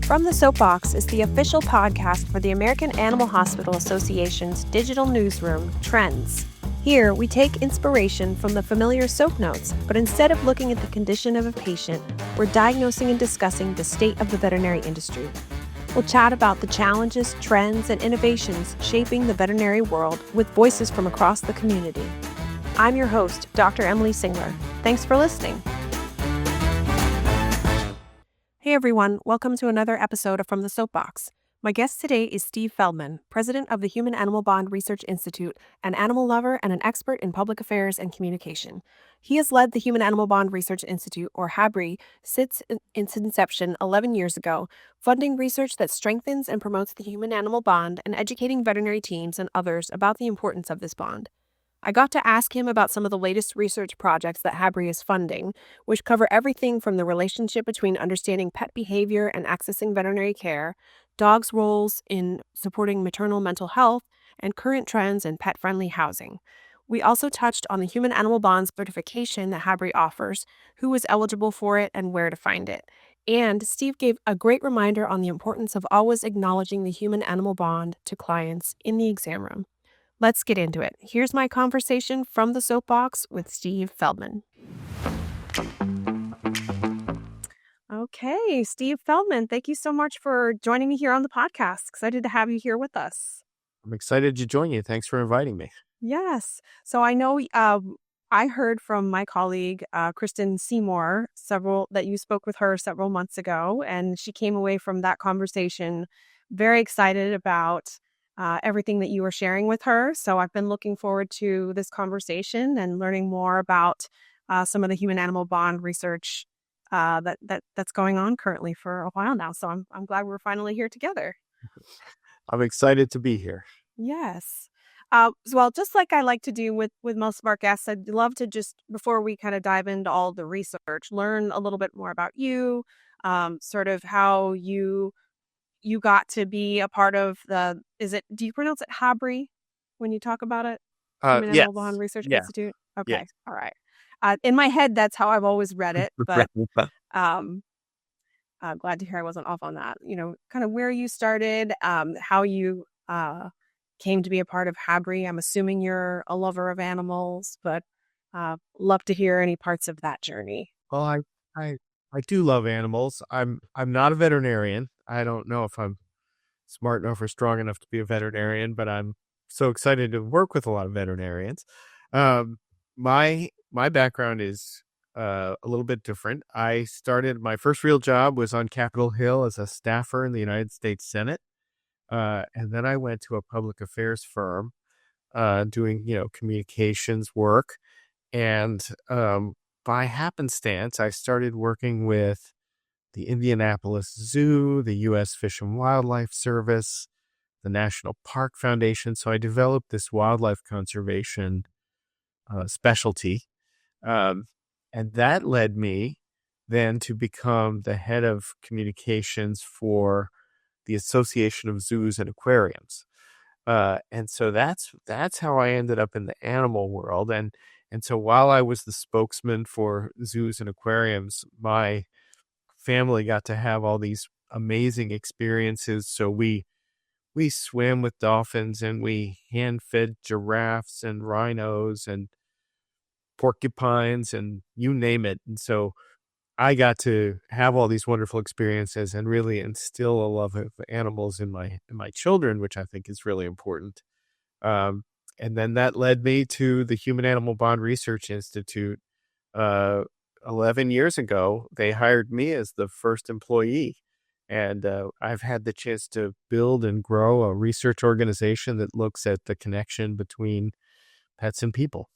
From the Soapbox is the official podcast for the American Animal Hospital Association's digital newsroom, Trends. Here, we take inspiration from the familiar soap notes, but instead of looking at the condition of a patient, we're diagnosing and discussing the state of the veterinary industry. We'll chat about the challenges, trends, and innovations shaping the veterinary world with voices from across the community. I'm your host, Dr. Emily Singler. Thanks for listening. Hey everyone, welcome to another episode of From the Soapbox. My guest today is Steve Feldman, president of the Human Animal Bond Research Institute, an animal lover and an expert in public affairs and communication. He has led the Human Animal Bond Research Institute, or HABRI, since its inception 11 years ago, funding research that strengthens and promotes the human-animal bond and educating veterinary teams and others about the importance of this bond. I got to ask him about some of the latest research projects that HABRI is funding, which cover everything from the relationship between understanding pet behavior and accessing veterinary care, dogs' roles in supporting maternal mental health, and current trends in pet-friendly housing. We also touched on the Human Animal Bond certification that HABRI offers, who is eligible for it, and where to find it. And Steve gave a great reminder on the importance of always acknowledging the human-animal bond to clients in the exam room. Let's get into it. Here's my conversation from the Soapbox with Steve Feldman. Okay, Steve Feldman, thank you so much for joining me here on the podcast. Excited to have you here with us. I'm excited to join you. Thanks for inviting me. Yes. So I know I heard from my colleague, Kristen Seymour, that you spoke with her several months ago, and she came away from that conversation very excited about everything that you were sharing with her. So I've been looking forward to this conversation and learning more about some of the human animal bond research that's going on currently for a while now. So I'm glad we're finally here together. I'm excited to be here. Yes. Well, just like I like to do with most of our guests, I'd love to just, before we kind of dive into all the research, learn a little bit more about you, sort of how you got to be a part of do you pronounce it HABRI when you talk about it? Human Yes. Animal Bond Research Yeah. Institute? Okay. Yes. All right. In my head, that's how I've always read it, but glad to hear I wasn't off on that. You know, kind of where you started, how you came to be a part of HABRI. I'm assuming you're a lover of animals, but love to hear any parts of that journey. Well, I do love animals. I'm not a veterinarian. I don't know if I'm smart enough or strong enough to be a veterinarian, but I'm so excited to work with a lot of veterinarians. My background is a little bit different. I started, my first real job was on Capitol Hill as a staffer in the United States Senate. And then I went to a public affairs firm doing, communications work. And by happenstance, I started working with the Indianapolis Zoo, the U.S. Fish and Wildlife Service, the National Park Foundation. So I developed this wildlife conservation specialty. And that led me then to become the head of communications for the Association of Zoos and Aquariums. And so that's how I ended up in the animal world. And so while I was the spokesman for zoos and aquariums, my family got to have all these amazing experiences. So we swam with dolphins and we hand-fed giraffes and rhinos and porcupines and you name it. And so I got to have all these wonderful experiences and really instill a love of animals in my children, which I think is really important. And then that led me to the Human Animal Bond Research Institute. 11 years ago, they hired me as the first employee. And I've had the chance to build and grow a research organization that looks at the connection between pets and people.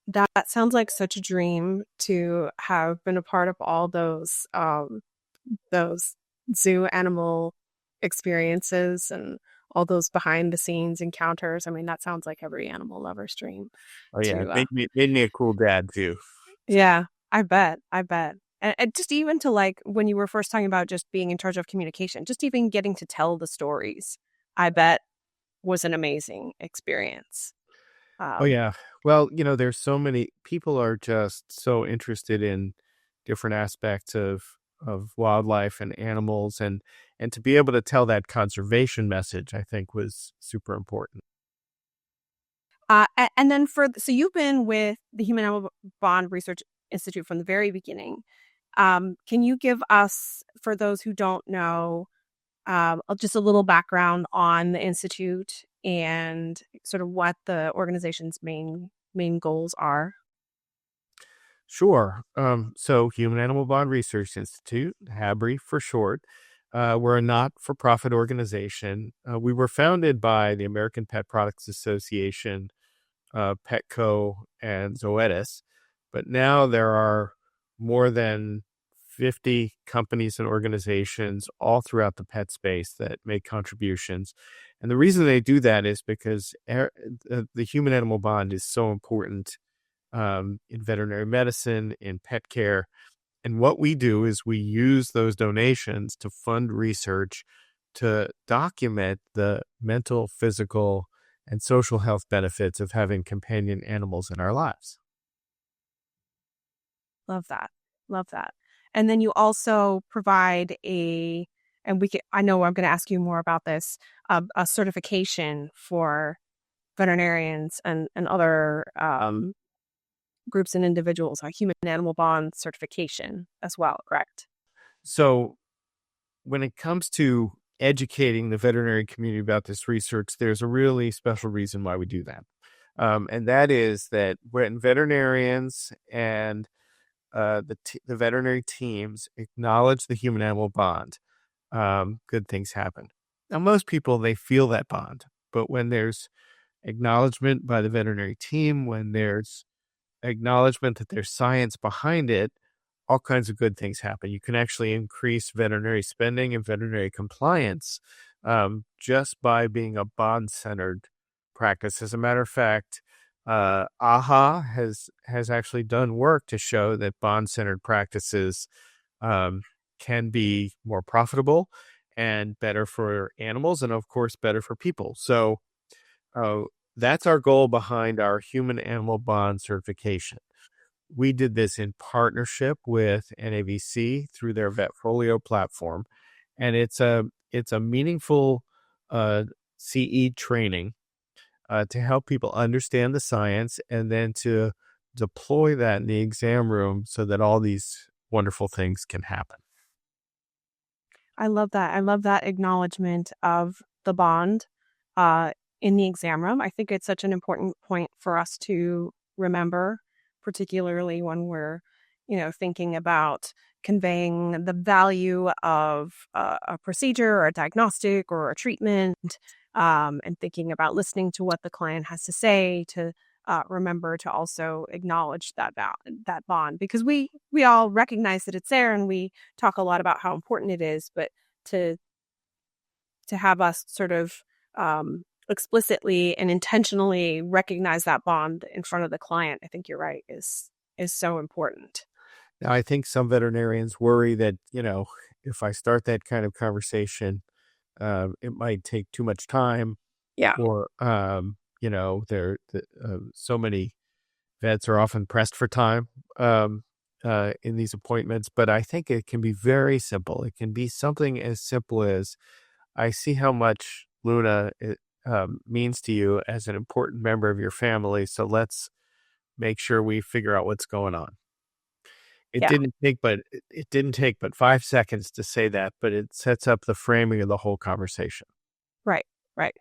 That sounds like such a dream to have been a part of all those zoo animal experiences and all those behind the scenes encounters. I mean, that sounds like every animal lover's dream. Oh yeah, it made me a cool dad too. Yeah, I bet. And just even to like when you were first talking about just being in charge of communication, just even getting to tell the stories, I bet was an amazing experience. Oh yeah. Well, there's so many people are just so interested in different aspects of of wildlife and animals, and to be able to tell that conservation message, I think was super important. And then so you've been with the Human Animal Bond Research Institute from the very beginning. Can you give us, for those who don't know, just a little background on the institute and sort of what the organization's main goals are? Sure. So Human Animal Bond Research Institute, HABRI for short, we're a not-for-profit organization. We were founded by the American Pet Products Association, Petco, and Zoetis, but now there are more than 50 companies and organizations all throughout the pet space that make contributions. And the reason they do that is because the human animal bond is so important in veterinary medicine, in pet care. And what we do is we use those donations to fund research to document the mental, physical, and social health benefits of having companion animals in our lives. Love that. Love that. And then you also provide I know I'm going to ask you more about this, a certification for veterinarians and other groups and individuals, a human animal bond certification as well, correct? So when it comes to educating the veterinary community about this research, there's a really special reason why we do that. And that is that when veterinarians and the veterinary teams acknowledge the human animal bond, good things happen. Now, most people, they feel that bond, but when there's acknowledgement by the veterinary team, when there's acknowledgement that there's science behind it, all kinds of good things happen. You can actually increase veterinary spending and veterinary compliance just by being a bond-centered practice. As a matter of fact, AHA has actually done work to show that bond-centered practices can be more profitable and better for animals, and of course, better for people. So uh, that's our goal behind our human animal bond certification. We did this in partnership with NAVC through their Vetfolio platform, and it's a meaningful CE training to help people understand the science and then to deploy that in the exam room so that all these wonderful things can happen. I love that. I love that acknowledgement of the bond uh, in the exam room. I think it's such an important point for us to remember, particularly when we're, thinking about conveying the value of a procedure or a diagnostic or a treatment, and thinking about listening to what the client has to say to remember to also acknowledge that bond, because we all recognize that it's there and we talk a lot about how important it is, but to have us sort of explicitly and intentionally recognize that bond in front of the client, I think you're right, is so important. Now, I think some veterinarians worry that, if I start that kind of conversation, it might take too much time, Yeah. or, so many vets are often pressed for time in these appointments, but I think it can be very simple. It can be something as simple as, I see how much Luna means to you as an important member of your family, so let's make sure we figure out what's going on. Yeah. It didn't take but 5 seconds to say that, but it sets up the framing of the whole conversation. Right. Right.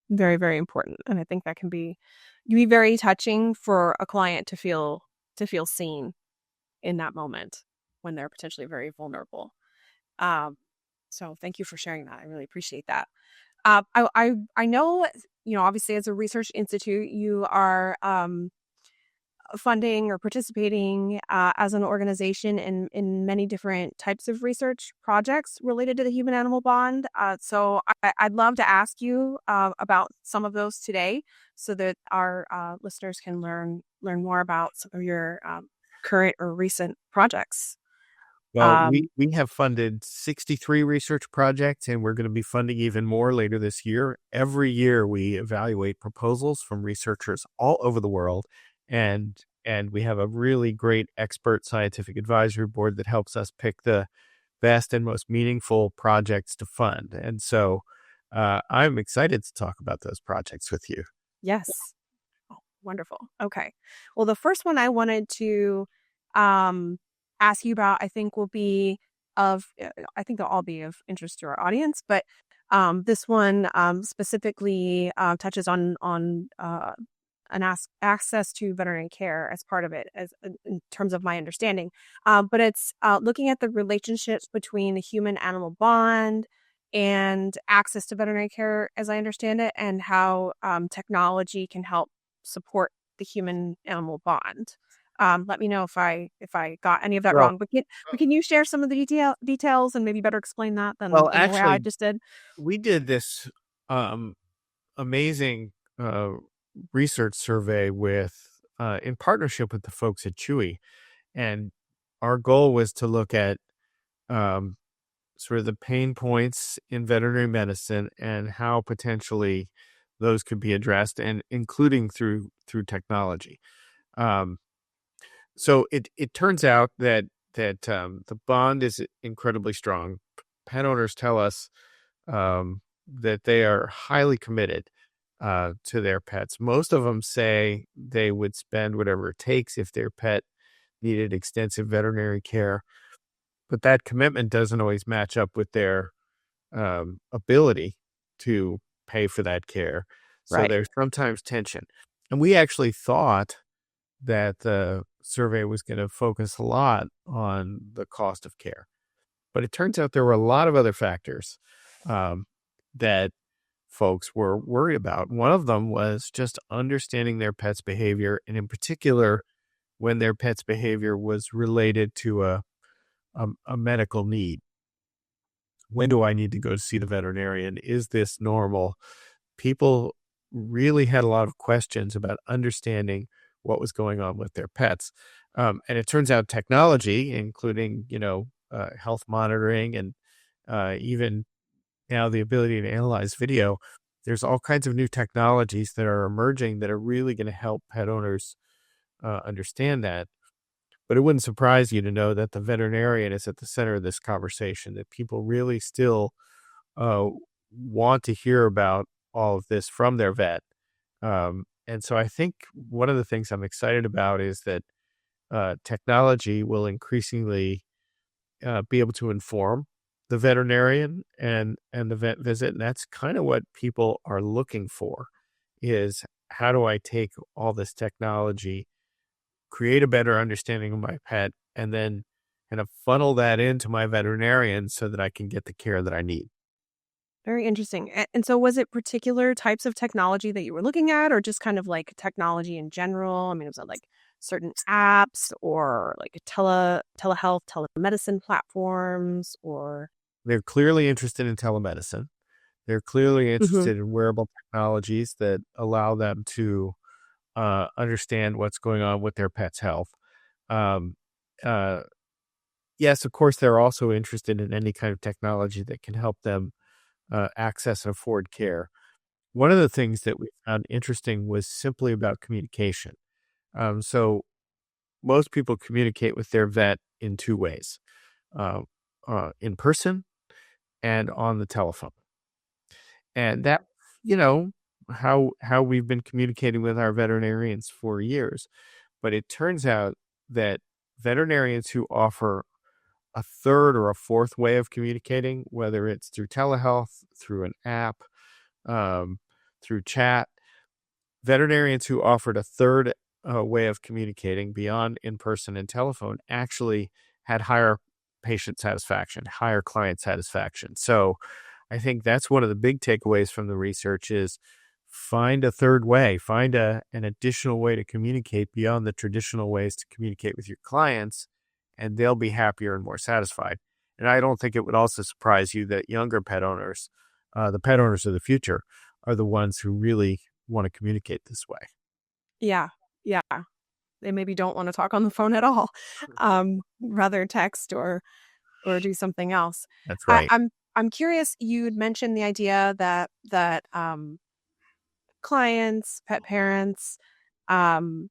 Very, very important. And I think that can be very touching for a client to feel seen in that moment when they're potentially very vulnerable. Um, so thank you for sharing that. I really appreciate that. I know, obviously as a research institute, you are funding or participating as an organization in many different types of research projects related to the human animal bond. So I'd love to ask you about some of those today so that our listeners can learn more about some of your current or recent projects. Well, Um, we have funded 63 research projects, and we're gonna be funding even more later this year. Every year, we evaluate proposals from researchers all over the world, and we have a really great expert scientific advisory board that helps us pick the best and most meaningful projects to fund. And so I'm excited to talk about those projects with you. Yes. Oh, wonderful. Okay. Well, the first one I wanted to um, ask you about, I think, will be I think they'll all be of interest to our audience, but this one specifically touches on access to veterinary care as part of it, as in terms of my understanding. But it's looking at the relationships between the human-animal bond and access to veterinary care, as I understand it, and how technology can help support the human animal bond. Let me know if I got any of that Well, wrong. But can you share some of the details and maybe better explain that well, than the way I actually, just did? we did this um, amazing research survey with in partnership with the folks at Chewy, and our goal was to look at um, sort of the pain points in veterinary medicine and how potentially those could be addressed, and including through technology. Um, so it turns out that the bond is incredibly strong. Pet owners tell us that they are highly committed to their pets. Most of them say they would spend whatever it takes if their pet needed extensive veterinary care, but that commitment doesn't always match up with their ability to pay for that care. So Right. there's sometimes tension. And we actually thought that the survey was going to focus a lot on the cost of care. But it turns out there were a lot of other factors um, that folks were worried about. One of them was just understanding their pet's behavior, and in particular, when their pet's behavior was related to a medical need. When do I need to go to see the veterinarian? Is this normal? People really had a lot of questions about understanding what was going on with their pets. And it turns out technology, including, health monitoring and even now the ability to analyze video, there's all kinds of new technologies that are emerging that are really going to help pet owners understand that. But it wouldn't surprise you to know that the veterinarian is at the center of this conversation, that people really still uh, want to hear about all of this from their vet. And so I think one of the things I'm excited about is that technology will increasingly be able to inform the veterinarian and the vet visit, and that's kind of what people are looking for: is how do I take all this technology, create a better understanding of my pet, and then kind of funnel that into my veterinarian so that I can get the care that I need. Very interesting. And so was it particular types of technology that you were looking at, or just kind of like technology in general? I mean, was it like certain apps or like telehealth, telemedicine platforms or They're clearly interested in telemedicine. They're clearly Mhm. interested in wearable technologies that allow them to understand what's going on with their pet's health. Um, uh, yes, of course, they're also interested in any kind of technology that can help them access and afford care. One of the things that we found interesting was simply about communication. So most people communicate with their vet in two ways: uh, in person and on the telephone. And that, you know, how we've been communicating with our veterinarians for years. But it turns out that veterinarians who offer a third or a fourth way of communicating, whether it's through telehealth, through an app, um, through chat, veterinarians who offered a third way of communicating beyond in person and telephone actually had higher patient satisfaction, higher client satisfaction. So I think that's one of the big takeaways from the research: is find a third way, find an additional way to communicate beyond the traditional ways to communicate with your clients, and they'll be happier and more satisfied. And I don't think it would also surprise you that younger pet owners, the pet owners of the future, are the ones who really want to communicate this way. yeah, yeah. They maybe don't want to talk on the phone at all. Rather text or do something else. That's I, right. I'm I'm curious, you'd mentioned the idea that clients, pet parents, um,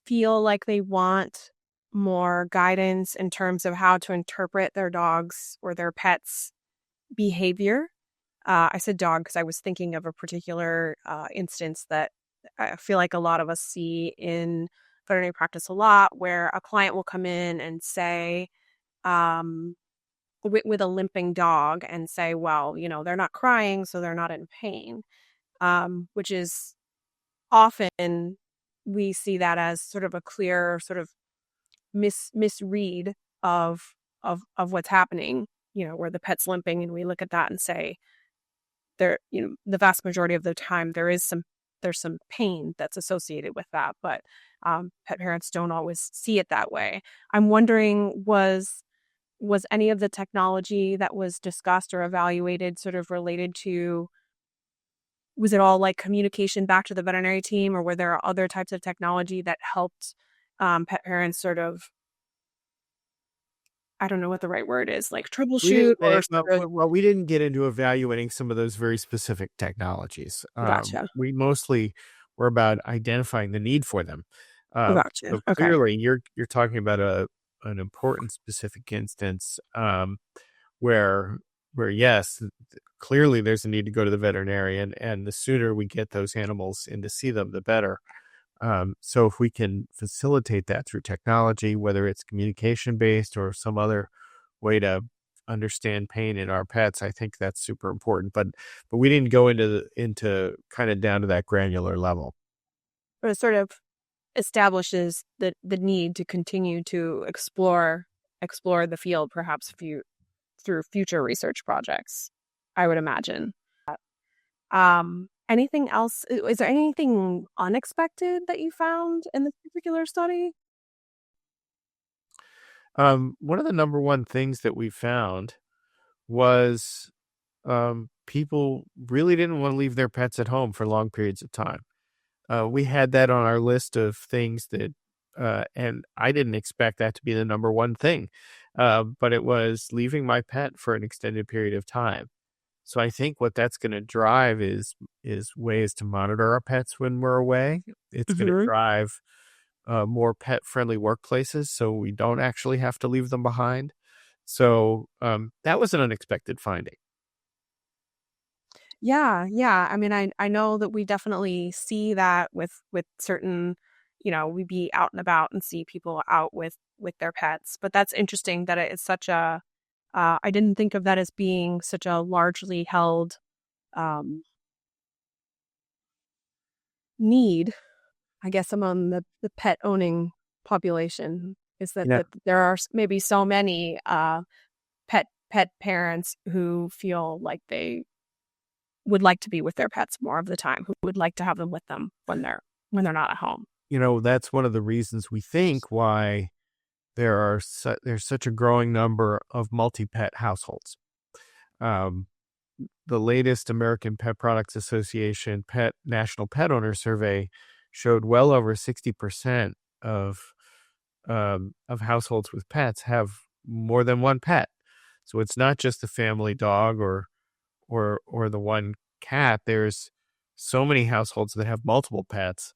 feel like they want more guidance in terms of how to interpret their dogs or their pets' behavior. I said dog because I was thinking of a particular instance that I feel like a lot of us see in veterinary practice a lot, where a client will come in and say, um, with a limping dog and say, well, they're not crying, so they're not in pain, which is often we see that as sort of a clear sort of misread of what's happening, where the pet's limping, and we look at that and say there, the vast majority of the time there's some pain that's associated with that, but pet parents don't always see it that way. I'm wondering, was any of the technology that was discussed or evaluated sort of related to, was it all like communication back to the veterinary team, or were there other types of technology that helped pet parents sort of, I don't know what the right word is, like We troubleshoot didn't or sort of, well, we didn't get into evaluating some of those very specific technologies. gotcha, We mostly were about identifying the need for them. gotcha. So Okay. clearly, you're talking about an important specific instance, where yes, clearly there's a need to go to the veterinarian, and the sooner we get those animals in to see them, the better. So if we can facilitate that through technology, whether it's communication based or some other way to understand pain in our pets, I think that's super important. But we didn't go into kind of down to that granular level. But it sort of establishes the need to continue to explore the field, perhaps through future research projects, I would imagine. Anything else? Is there anything unexpected that you found in this particular study? One of the number one things that we found was people really didn't want to leave their pets at home for long periods of time. We had that on our list of things that, and I didn't expect that to be the number one thing, but it was leaving my pet for an extended period of time. So I think what that's going to drive is ways to monitor our pets when we're away. It's going to Hmm. drive more pet friendly workplaces, so we don't actually have to leave them behind. So that was an unexpected finding. Yeah, yeah. I mean, I know that we definitely see that with certain, we be out and about and see people out with their pets. But that's interesting that it is such a. I didn't think of that as being such a largely held um, need, I guess, among the pet owning population, is You that know, that there are maybe so many pet parents who feel like they would like to be with their pets more of the time, who would like to have them with them when they're not at home. that's one of the reasons we think why there's such a growing number of multi-pet households. Um, the latest American Pet Products Association Pet National Pet Owner Survey showed well over 60% of households with pets have more than one pet. So it's not just the family dog or the one cat. There's so many households that have multiple pets,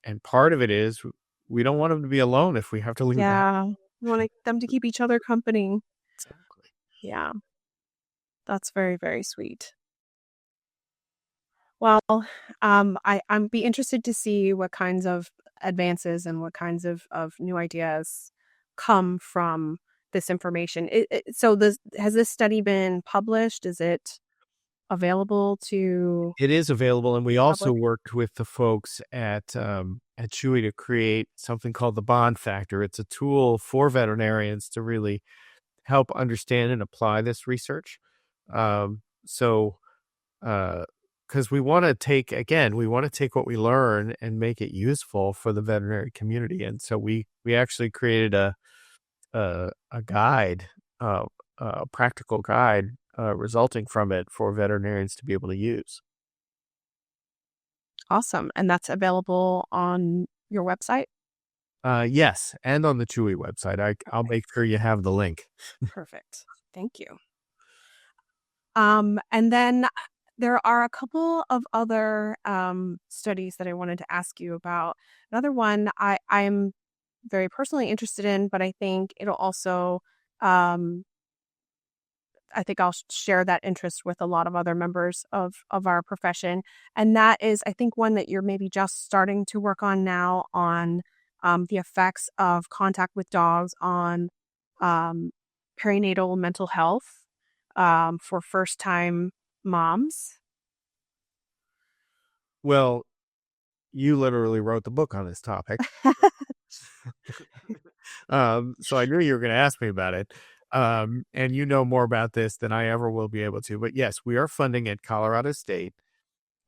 and part of it is we don't want them to be alone if we have to leave the house. Yeah, we want them to keep each other company. Exactly. Yeah, that's very, very sweet. Well, I'm be interested to see what kinds of advances and what kinds of new ideas come from this information. So this, has this study been published? Is it available to It is available, and we the also public? worked with the folks at Chewy to create something called the Bond Factor. It's a tool for veterinarians to really help understand and apply this research. So, because we want to take what we learn and make it useful for the veterinary community, and so we actually created a guide, uh, a practical guide resulting from it for veterinarians to be able to use. Awesome. And that's available on your website? Yes, and on the Chewy website. I'll Okay, make sure you have the link. perfect. Thank you. And then there are a couple of other studies that I wanted to ask you about. Another one, I'm very personally interested in, but I think it'll also, um, I think I'll share that interest with a lot of other members of our profession. And that is, I think, one that you're maybe just starting to work on now on the effects of contact with dogs on um, perinatal mental health for first time moms. Well, you literally wrote the book on this topic. So I knew you were going to ask me about it. And you know more about this than I ever will be able to. But yes, we are funding at Colorado State.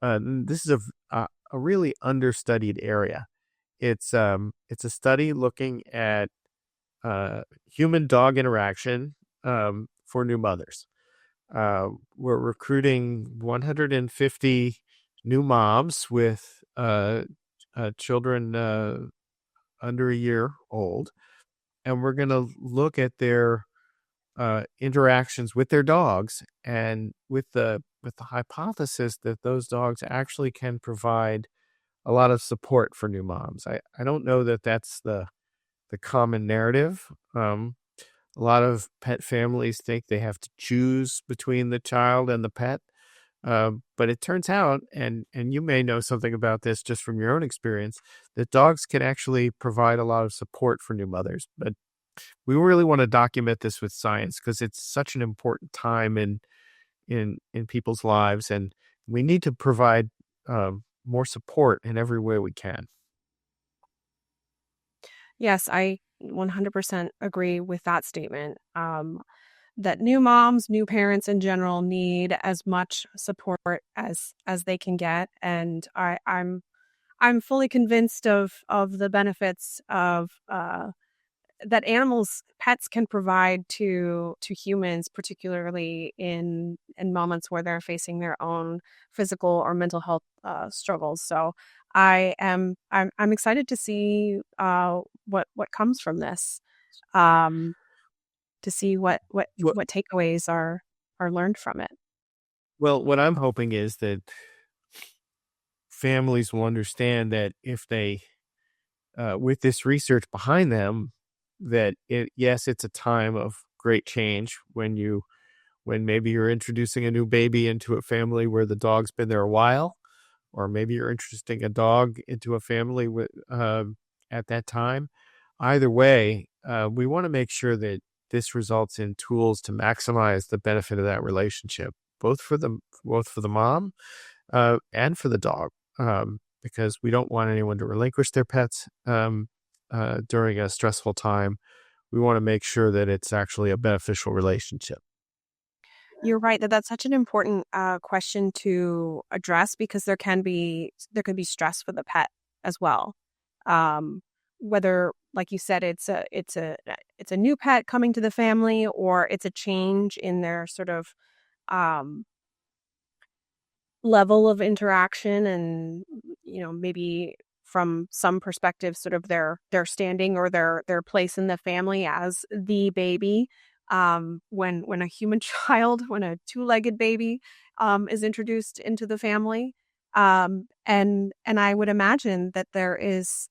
This is a really understudied area. It's a study looking at human dog interaction for new mothers. We're recruiting 150 new moms with children under a year old, and we're going to look at their interactions with their dogs, and with the hypothesis that those dogs actually can provide a lot of support for new moms. I don't know that that's the common narrative. A lot of pet families think they have to choose between the child and the pet. But it turns out, and you may know something about this just from your own experience, that dogs can actually provide a lot of support for new mothers. But we really want to document this with science because it's such an important time in people's lives, and we need to provide more support in every way we can. Yes, I 100% agree with that statement. That new moms, new parents in general need as much support as they can get, and I'm fully convinced of the benefits of that animals, pets can provide to humans, particularly in moments where they're facing their own physical or mental health struggles. So I'm excited to see what comes from this, um, to see Well, what takeaways are learned from it. well, what I'm hoping is that families will understand that if they with this research behind them, that yes, it's a time of great change when maybe you're introducing a new baby into a family where the dog's been there a while, or maybe you're introducing a dog into a family with at that time. Either way, we want to make sure that this results in tools to maximize the benefit of that relationship, both for the mom and for the dog, because we don't want anyone to relinquish their pets during a stressful time. We want to make sure that it's actually a beneficial relationship. You're right that that's such an important question to address because there can be stress for the pet as well. Um, Whether, like you said, it's a new pet coming to the family or it's a change in their sort of um, level of interaction and maybe from some perspectives sort of their standing or their place in the family as the baby when a human child when a two-legged baby is introduced into the family and I would imagine that there's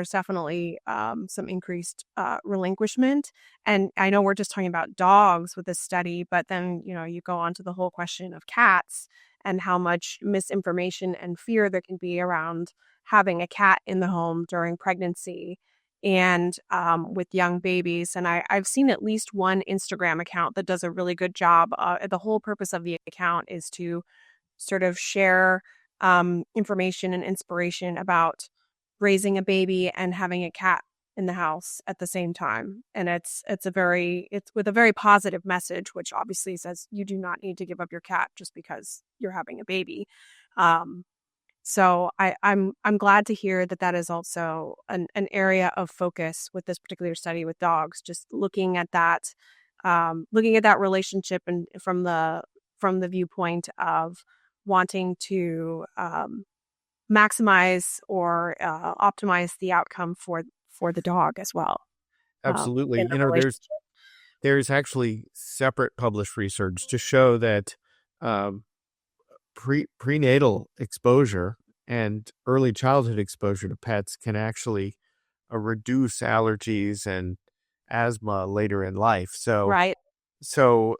definitely some increased relinquishment. And I know we're just talking about dogs with this study, but then, you go on to the whole question of cats and how much misinformation and fear there can be around having a cat in the home during pregnancy and with young babies. And I've seen at least one Instagram account that does a really good job. The whole purpose of the account is to sort of share information and inspiration about raising a baby and having a cat in the house at the same time. And it's with a very positive message, which obviously says you do not need to give up your cat just because you're having a baby. Um, so I'm glad to hear that that is also an area of focus with this particular study with dogs, just looking at that relationship and from the viewpoint of wanting to maximize or optimize the outcome for the dog as well Absolutely. in the relationship. There's actually separate published research to show that um, prenatal exposure and early childhood exposure to pets can actually reduce allergies and asthma later in life. So, Right. so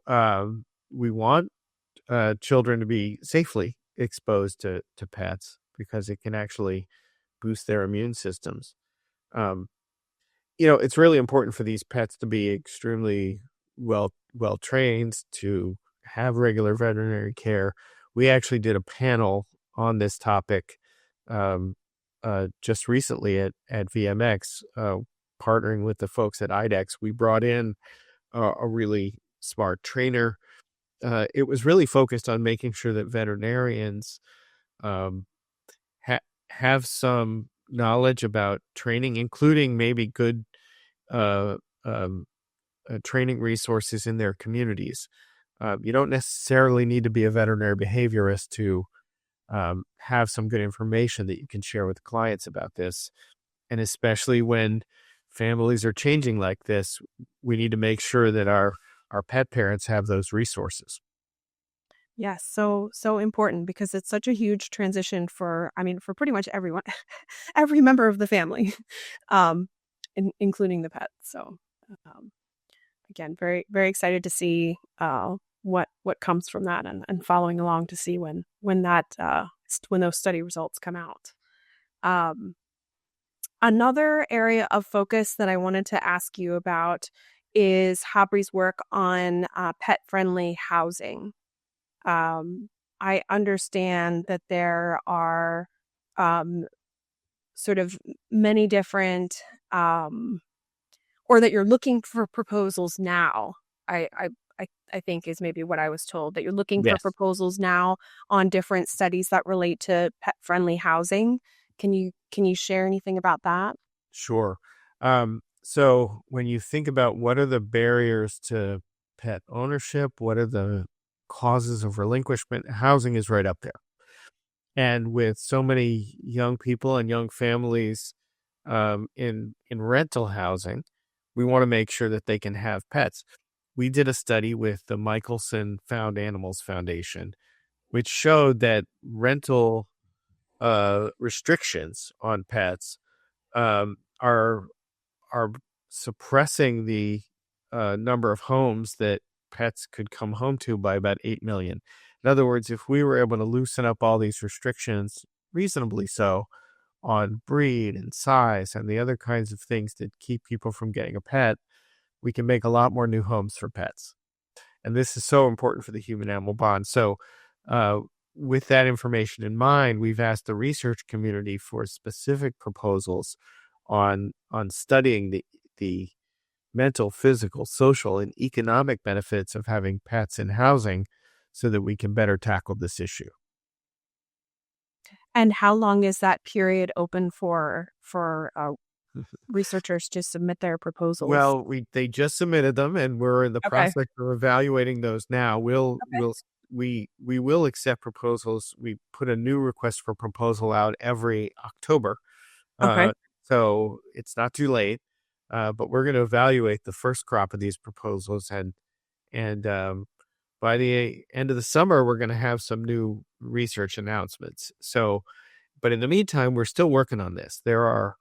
we want children to be safely exposed to pets because it can actually boost their immune systems. Um, it's really important for these pets to be extremely well trained, to have regular veterinary care. We actually did a panel on this topic um, just recently at VMX, partnering with the folks at IDEX. We brought in a really smart trainer. It was really focused on making sure that veterinarians um, ha- have some knowledge about training, including maybe good uh, um, training resources in their communities. You don't necessarily need to be a veterinary behaviorist to have some good information that you can share with clients about this. And especially when families are changing like this, we need to make sure that our pet parents have those resources. Yes, so important because it's such a huge transition for, I mean, for pretty much everyone, every member of the family, um, including the pet. So, um, again, very excited to see what comes from that, and following along to see when that when those study results come out. Um, Another area of focus that I wanted to ask you about is HABRI's work on pet friendly housing. Um, I understand that there are um, sort of many different, or that you're looking for proposals now. I, I, I think is maybe what I was told, that you're looking for Yes. proposals now on different studies that relate to pet friendly housing. Can you share anything about that? Sure. So when you think about what are the barriers to pet ownership, what are the causes of relinquishment, housing is right up there. And with so many young people and young families in rental housing, we want to make sure that they can have pets. We did a study with the Michelson Found Animals Foundation, which showed that rental restrictions on pets are suppressing the number of homes that pets could come home to by about 8 million. In other words, if we were able to loosen up all these restrictions, reasonably so, on breed and size and the other kinds of things that keep people from getting a pet, we can make a lot more new homes for pets. And this is so important for the human animal bond. So, uh, with that information in mind, we've asked the research community for specific proposals on studying the mental, physical, social, and economic benefits of having pets in housing so that we can better tackle this issue. And how long is that period open for researchers to submit their proposals? Well, they just submitted them, and we're in the Okay. process of evaluating those now. Okay. We will accept proposals. We put a new request for proposal out every October, Okay. uh, so it's not too late. But we're going to evaluate the first crop of these proposals, and by the end of the summer, we're going to have some new research announcements. So, but in the meantime, we're still working on this. There are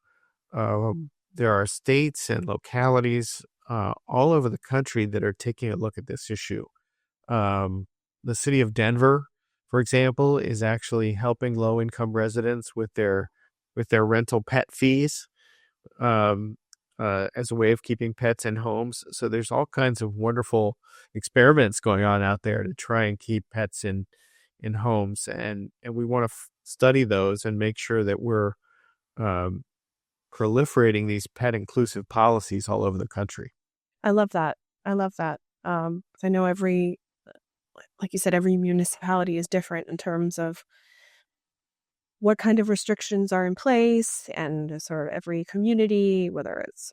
states and localities all over the country that are taking a look at this issue. Um, the city of Denver, for example, is actually helping low income residents with their rental pet fees um, as a way of keeping pets in homes. So there's all kinds of wonderful experiments going on out there to try and keep pets in homes, and we want to study those and make sure that we're um, proliferating these pet inclusive policies all over the country. I love that. I love that. 'Cause I know like you said, every municipality is different in terms of what kind of restrictions are in place, and sort of every community, whether it's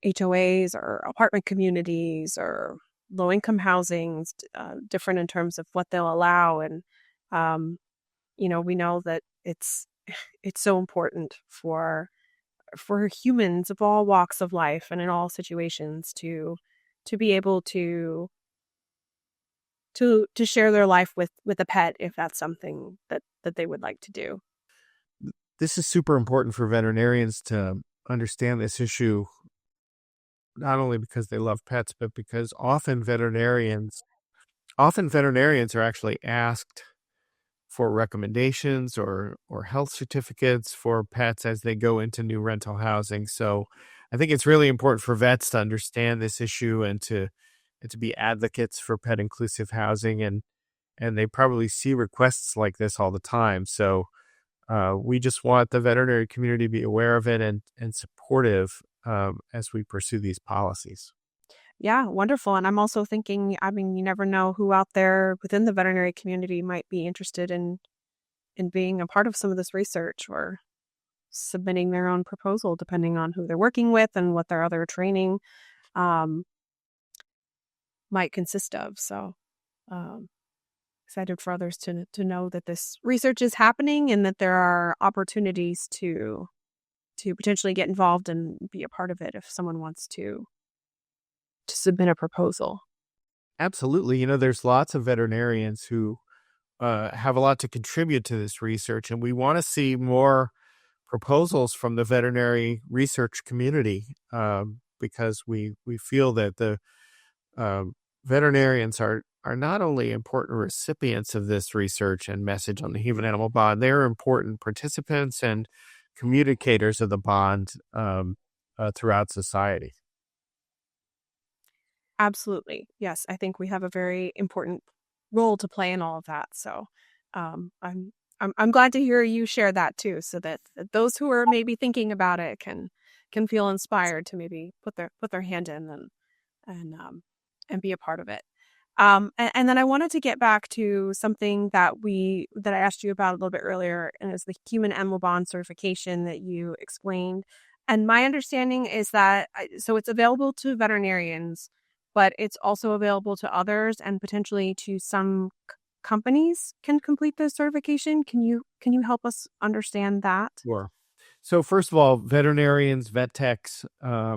HOAs or apartment communities or low income housings, different in terms of what they'll allow. And, um, we know that it's so important for humans of all walks of life and in all situations to be able to share their life with a pet if that's something that they would like to do. this is super important for veterinarians to understand this issue, not only because they love pets, but because often veterinarians are actually asked for recommendations or health certificates for pets as they go into new rental housing. So I think it's really important for vets to understand this issue and to be advocates for pet inclusive housing, and they probably see requests like this all the time. So we just want the veterinary community to be aware of it and supportive as we pursue these policies. Yeah, wonderful. And I'm also thinking, I mean, you never know who out there within the veterinary community might be interested in being a part of some of this research or submitting their own proposal, depending on who they're working with and what their other training um, might consist of. So um, excited for others to know that this research is happening and that there are opportunities to potentially get involved and be a part of it if someone wants to submit a proposal. Absolutely. There's lots of veterinarians who have a lot to contribute to this research, and we want to see more proposals from the veterinary research community, because we feel that the veterinarians are not only important recipients of this research and message on the human animal bond, they're important participants and communicators of the bond throughout society. Absolutely. Yes, I think we have a very important role to play in all of that. So, I'm glad to hear you share that too, so that those who are maybe thinking about it can feel inspired to maybe put their hand in and be a part of it. And then I wanted to get back to something that I asked you about a little bit earlier, and it's the human animal bond certification that you explained. And my understanding is that so it's available to veterinarians, but it's also available to others and potentially to some companies can complete the certification. Can you help us understand that? Sure. So first of all, veterinarians, vet techs, uh,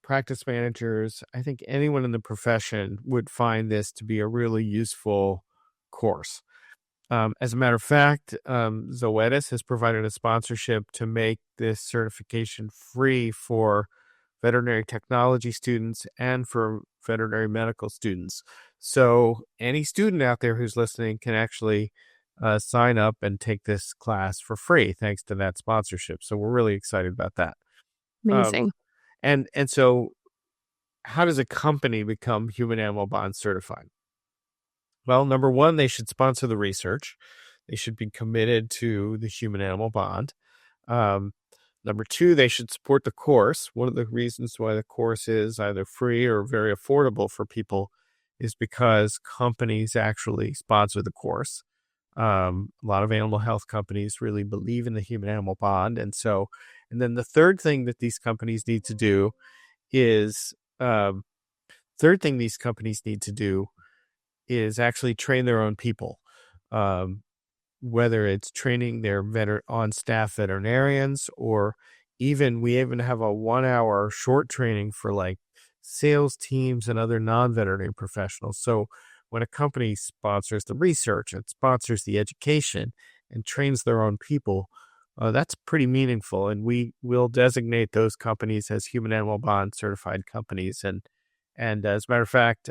practice managers, I think anyone in the profession would find this to be a really useful course. As a matter of fact, Zoetis has provided a sponsorship to make this certification free for veterinary technology students and for veterinary medical students. So any student out there who's listening can actually sign up and take this class for free thanks to that sponsorship. So we're really excited about that. Um, Amazing. and so how does a company become human animal bond certified? Well, number one, they should sponsor the research. They should be committed to the human animal bond. Um, Number two, they should support the course. One of the reasons why the course is either free or very affordable for people is because companies actually sponsor the course. A lot of animal health companies really believe in the human animal bond. And then the third thing that these companies need to do is, um, third thing these companies need to do is actually train their own people. Um, Whether it's training their on-staff veterinarians, or we even have a 1 hour short training for like sales teams and other non-veterinary professionals. So when a company sponsors the research and sponsors the education and trains their own people, that's pretty meaningful. And we will designate those companies as human animal bond certified companies. And as a matter of fact,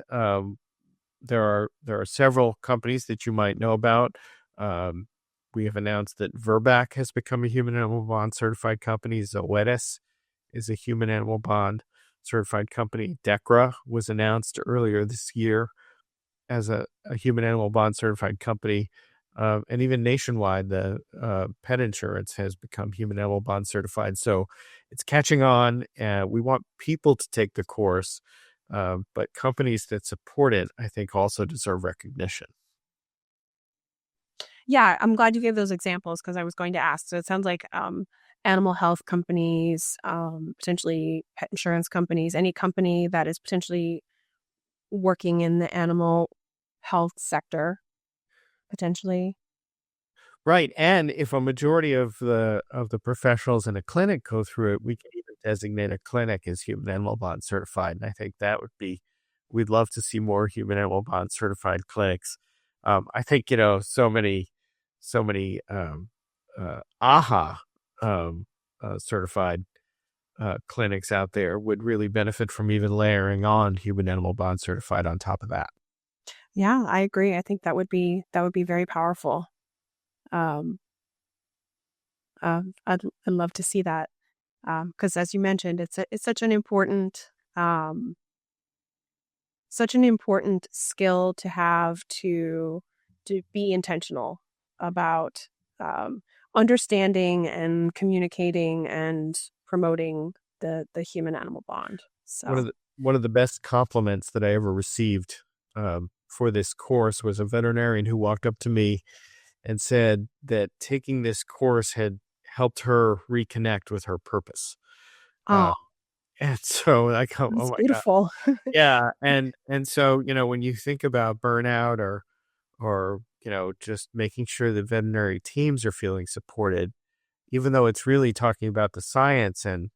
there are several companies that you might know about. Um, we have announced that Verbac has become a human animal bond certified company. Zoetis is a human animal bond certified company. DECRA was announced earlier this year as a human animal bond certified company. And even nationwide, the pet insurance has become human animal bond certified. So it's catching on. We want people to take the course, but companies that support it, I think, also deserve recognition. Yeah, I'm glad you gave those examples because I was going to ask. So it sounds like animal health companies, potentially pet insurance companies, any company that is potentially working in the animal health sector, potentially. Right, and if a majority of the professionals in a clinic go through it, we can even designate a clinic as human animal bond certified, and I think that would be we'd love to see more human animal bond certified clinics. I think, so many AHA certified clinics out there would really benefit from even layering on human animal bond certified on top of that. Yeah, I agree. I think that would be very powerful. Um, I'd love to see that because, as you mentioned, it's um, such an important skill to have to be intentional about um, understanding and communicating and promoting the human animal bond. One of So, the one of the best compliments that I ever received for this course was a veterinarian who walked up to me and said that taking this course had helped her reconnect with her purpose. oh, Uh, and so I go, oh that's my god, beautiful. yeah. And so when you think about burnout or just making sure the veterinary teams are feeling supported, even though it's really talking about the science and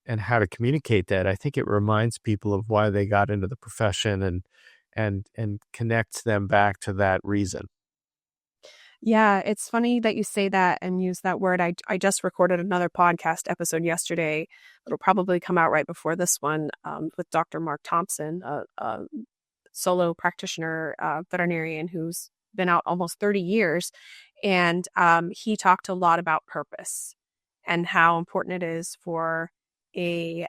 how to communicate that, I think it reminds people of why they got into the profession and connects them back to that reason. Yeah, it's funny that you say that and use that word. I just recorded another podcast episode yesterday. It'll probably come out right before this one with Dr. Mark Thompson, a solo practitioner veterinarian who's been out almost 30 years. And he talked a lot about purpose and how important it is for a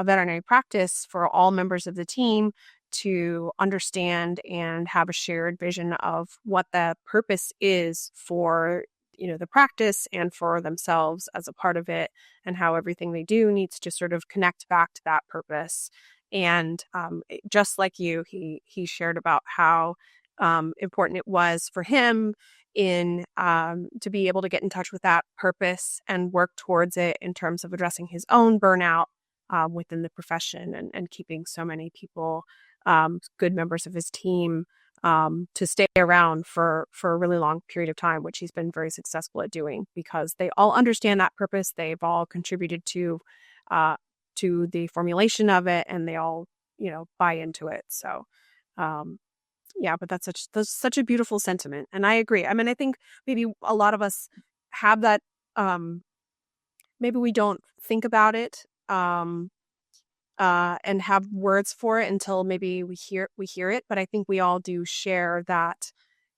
veterinary practice for all members of the team to understand and have a shared vision of what the purpose is for the practice and for themselves as a part of it, and how everything they do needs to sort of connect back to that purpose. And just like you, he shared about how important it was for him in to be able to get in touch with that purpose and work towards it in terms of addressing his own burnout within the profession, and keeping so many people, good members of his team, to stay around for a really long period of time, which he's been very successful at doing because they all understand that purpose. They've all contributed uh, to the formulation of it, and they all buy into it. So um, yeah, but that's such a beautiful sentiment, and I agree. I mean, I think maybe a lot of us have that. Um, maybe we don't think about it and have words for it until maybe we hear it. But I think we all do share that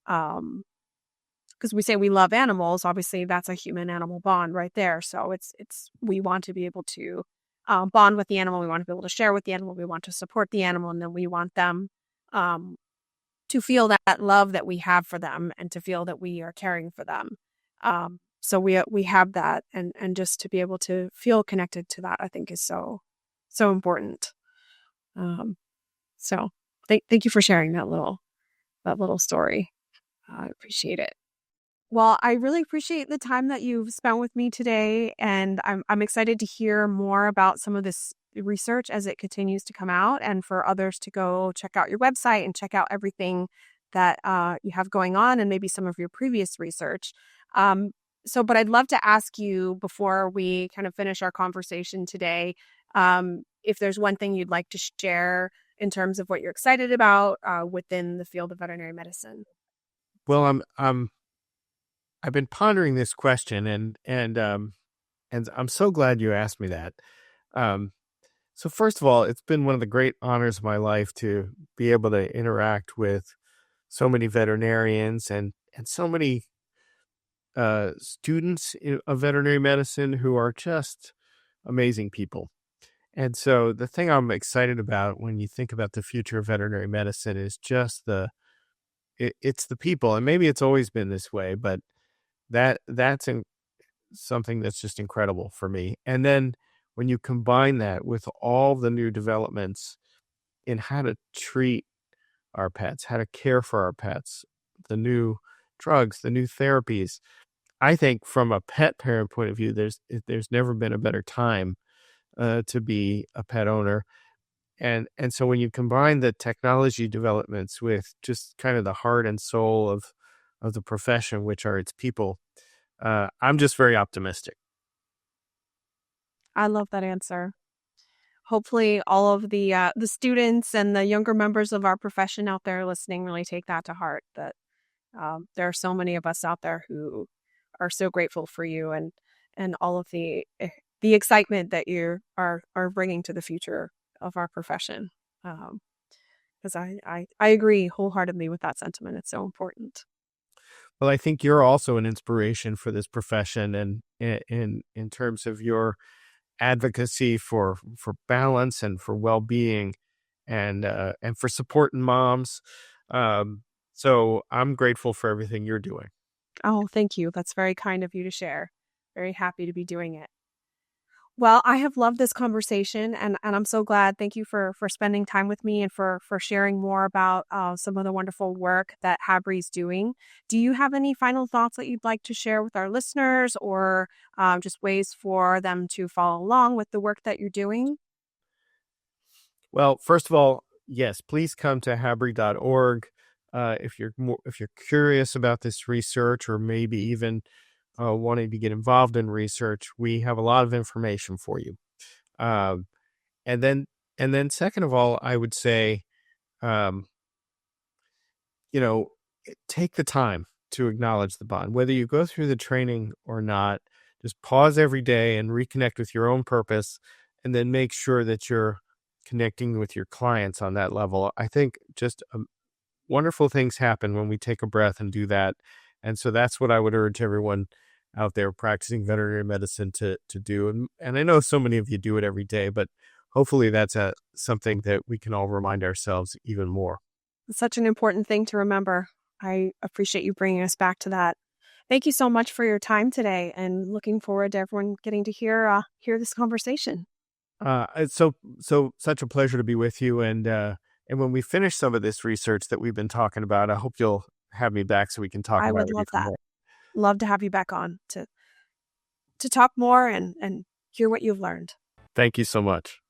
because we say we love animals. Obviously, that's a human animal bond right there. So it's we want to be able to bond with the animal. We want to be able to share with the animal. We want to support the animal, and then we want them. Um, to feel that love that we have for them and to feel that we are caring for them. So we have that, and just to be able to feel connected to that, I think is so important. Um, so thank you for sharing that little story. I appreciate it. Well, I really appreciate the time that you've spent with me today, and I'm excited to hear more about some of this research as it continues to come out, and for others to go check out your website and check out everything that you have going on, and maybe some of your previous research. Um, but I'd love to ask you before we kind of finish our conversation today, if there's one thing you'd like to share in terms of what you're excited about within the field of veterinary medicine. Well, I've been pondering this question and I'm so glad you asked me that. Um, so first of all, it's been one of the great honors of my life to be able to interact with so many veterinarians and so many students of veterinary medicine who are just amazing people. And so the thing I'm excited about when you think about the future of veterinary medicine is just it's the people, and maybe it's always been this way, but that's something that's just incredible for me. And then when you combine that with all the new developments in how to treat our pets, how to care for our pets, the new drugs, the new therapies, I think from a pet parent point of view, there's never been a better time to be a pet owner. And so when you combine the technology developments with just kind of the heart and soul of the profession, which are its people, I'm just very optimistic. I love that answer. Hopefully all of the students and the younger members of our profession out there listening really take that to heart, that there are so many of us out there who are so grateful for you and all of the excitement that you are bringing to the future of our profession. Because I agree wholeheartedly with that sentiment. It's so important. Well, I think you're also an inspiration for this profession, and in terms of your advocacy for balance and for well-being, and for supporting moms. Um, so I'm grateful for everything you're doing. Oh, thank you. That's very kind of you to share. Very happy to be doing it. Well, I have loved this conversation, and I'm so glad. Thank you for spending time with me and for sharing more about some of the wonderful work that HABRI is doing. Do you have any final thoughts that you'd like to share with our listeners, or just ways for them to follow along with the work that you're doing? Well, first of all, yes, please come to habri.org. If you're curious about this research, or maybe even wanting to get involved in research, we have a lot of information for you. Um, and then second of all, I would say, um, you know, take the time to acknowledge the bond, whether you go through the training or not. Just pause every day and reconnect with your own purpose, and then make sure that you're connecting with your clients on that level. I think just wonderful things happen when we take a breath and do that. And so that's what I would urge everyone out there practicing veterinary medicine to do. And I know so many of you do it every day, but hopefully that's something that we can all remind ourselves even more. It's such an important thing to remember. I appreciate you bringing us back to that. Thank you so much for your time today, and looking forward to everyone getting to hear this conversation. It's such a pleasure to be with you. And when we finish some of this research that we've been talking about, I hope you'll have me back so we can talk I about would it love even that. more. Love to have you back on to talk more and hear what you've learned. Thank you so much.